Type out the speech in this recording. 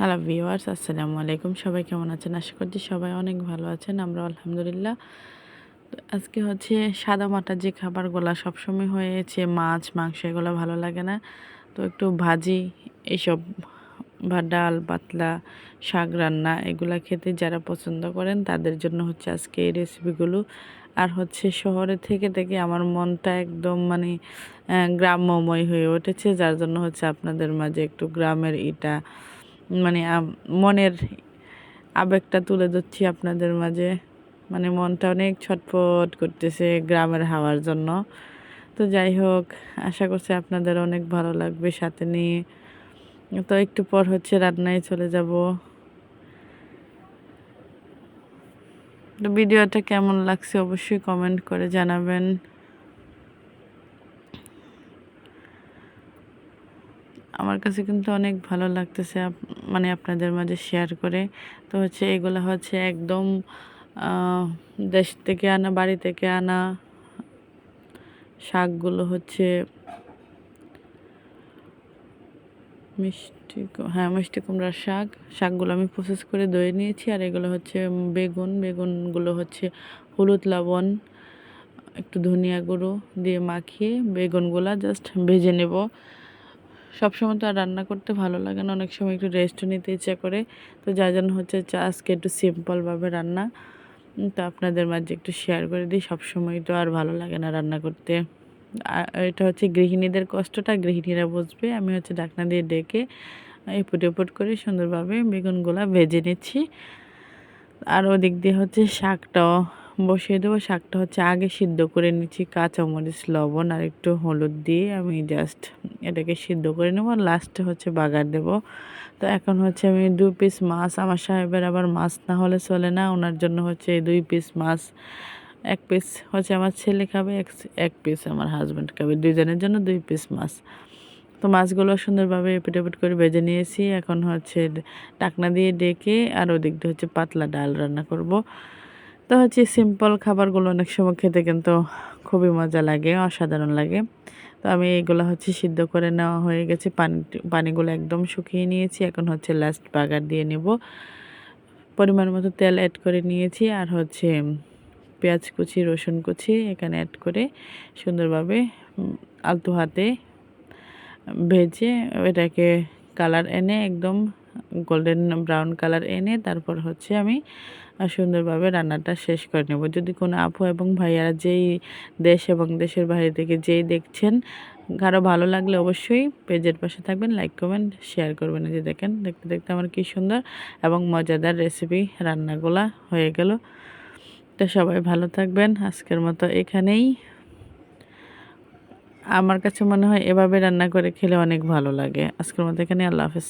Hello viewers, আসসালামু আলাইকুম। সবাই কেমন আছেন? আশা করছি সবাই অনেক ভালো আছেন। আমরা আলহামদুলিল্লাহ। তো আজকে হচ্ছে সাদামাটা যে খাবারগুলা সবসময় হয়েছে মাছ, মাংস এগুলো ভালো লাগে না। তো একটু ভাজি এইসব বা ডাল, পাতলা, শাক রান্না এগুলা খেতে যারা পছন্দ করেন তাদের জন্য হচ্ছে আজকে এই রেসিপিগুলো। আর হচ্ছে শহরে থেকে থেকে আমার মনটা একদম মানে গ্রাম্যময় হয়ে উঠেছে, যার জন্য হচ্ছে আপনাদের মাঝে একটু গ্রামের মানে মনের আবেগটা তুলে ধরছি আপনাদের মাঝে। মানে মনটা অনেক ছটফট করতেছে গ্রামের হাওয়ার জন্য। তো যাই হোক, আশা করছি আপনাদের অনেক ভালো লাগবে সাথে নিয়ে। তো একটু পর হচ্ছে রান্নায় চলে যাব। তো ভিডিওটা কেমন লাগছে অবশ্যই কমেন্ট করে জানাবেন। আমার কাছে কিন্তু অনেক ভালো লাগতেছে মানে আপনাদের মাঝে শেয়ার করে। তো হচ্ছে এগুলো হচ্ছে একদম দেশ থেকে আনা, বাড়ি থেকে আনা শাকগুলো হচ্ছে মিষ্টি কুমড়ার শাকগুলো আমি প্রসেস করে ধুয়ে নিয়েছি। আর এগুলো হচ্ছে বেগুনগুলো হচ্ছে হলুদ, লবণ, একটু ধনিয়া গুঁড়ো দিয়ে মাখিয়ে বেগুনগুলা জাস্ট ভেজে নেব। সবসময় তো আর রান্না করতে ভালো লাগে না, অনেক সময় একটু রেস্ট নিতে ইচ্ছা করে। তো যার জন্য হচ্ছে আজকে একটু সিম্পলভাবে রান্না। তো আপনাদের মাঝে একটু শেয়ার করে দিই। সবসময় তো আর ভালো লাগে না রান্না করতে। এটা হচ্ছে গৃহিণীদের কষ্টটা গৃহিণীরা বুঝবে। আমি হচ্ছে ঢাকনা দিয়ে ডেকে এপুট এপুট করে সুন্দরভাবে বেগুনগুলা ভেজে নিচ্ছি। আর ওদিক দিয়ে হচ্ছে শাকটাও বসিয়ে দেবো। শাকটা হচ্ছে আগে সিদ্ধ করে নিচ্ছি, কাঁচামরিচ, লবণ আর একটু হলুদ দিয়ে আমি জাস্ট এটাকে সিদ্ধ করে নেবো। লাস্টে হচ্ছে বাগার দেব। তো এখন হচ্ছে আমি 2 পিস মাছ, আমার সাহেবের আবার মাছ না হলে চলে না, ওনার জন্য হচ্ছে 2 পিস মাছ, 1 পিস হচ্ছে আমার ছেলে খাবে, এক পিস আমার হাজব্যান্ড খাবে, দুজনের জন্য 2 পিস মাছ। তো মাছগুলো সুন্দরভাবে এপিট এপিট করে ভেজে নিয়েছি। এখন হচ্ছে ঢাকনা দিয়ে ডেকে আর ওদিক দিয়ে হচ্ছে পাতলা ডাল রান্না করব। তো হচ্ছে সিম্পল খাবারগুলো অনেক সময় খেতে কিন্তু খুবই মজা লাগে, অসাধারণ লাগে। তো আমি এইগুলো হচ্ছে সিদ্ধ করে নেওয়া হয়ে গেছে, পানিগুলো একদম শুকিয়ে নিয়েছি। এখন হচ্ছে লাস্ট বাগার দিয়ে নেব। পরিমাণ মতো তেল অ্যাড করে নিয়েছি আর হচ্ছে পেঁয়াজ কুচি, রসুন কুচি এখানে অ্যাড করে সুন্দরভাবে আলতো হাতে ভেজে এটাকে কালার এনে একদম গোল্ডেন ব্রাউন কালার এনে তারপর হচ্ছে আমি সুন্দরভাবে রান্নাটা শেষ করে নেব। যদি কোনো আপু এবং ভাইয়ারা যেই দেশ এবং দেশের বাইরে থেকে যেই দেখছেন, কারো ভালো লাগলে অবশ্যই পেজের পাশে থাকবেন, লাইক কমেন্ট শেয়ার করবেন। এই যে দেখেন, দেখতে দেখতে আমার কি সুন্দর এবং মজাদার রেসিপি রান্নাগুলা হয়ে গেল। তো সবাই ভালো থাকবেন। আজকের মতো এখানেই। আমার কাছে মনে হয় এভাবে রান্না করে খেলে অনেক ভালো লাগে। আজকের মতো এখানে, আল্লাহ হাফেজ।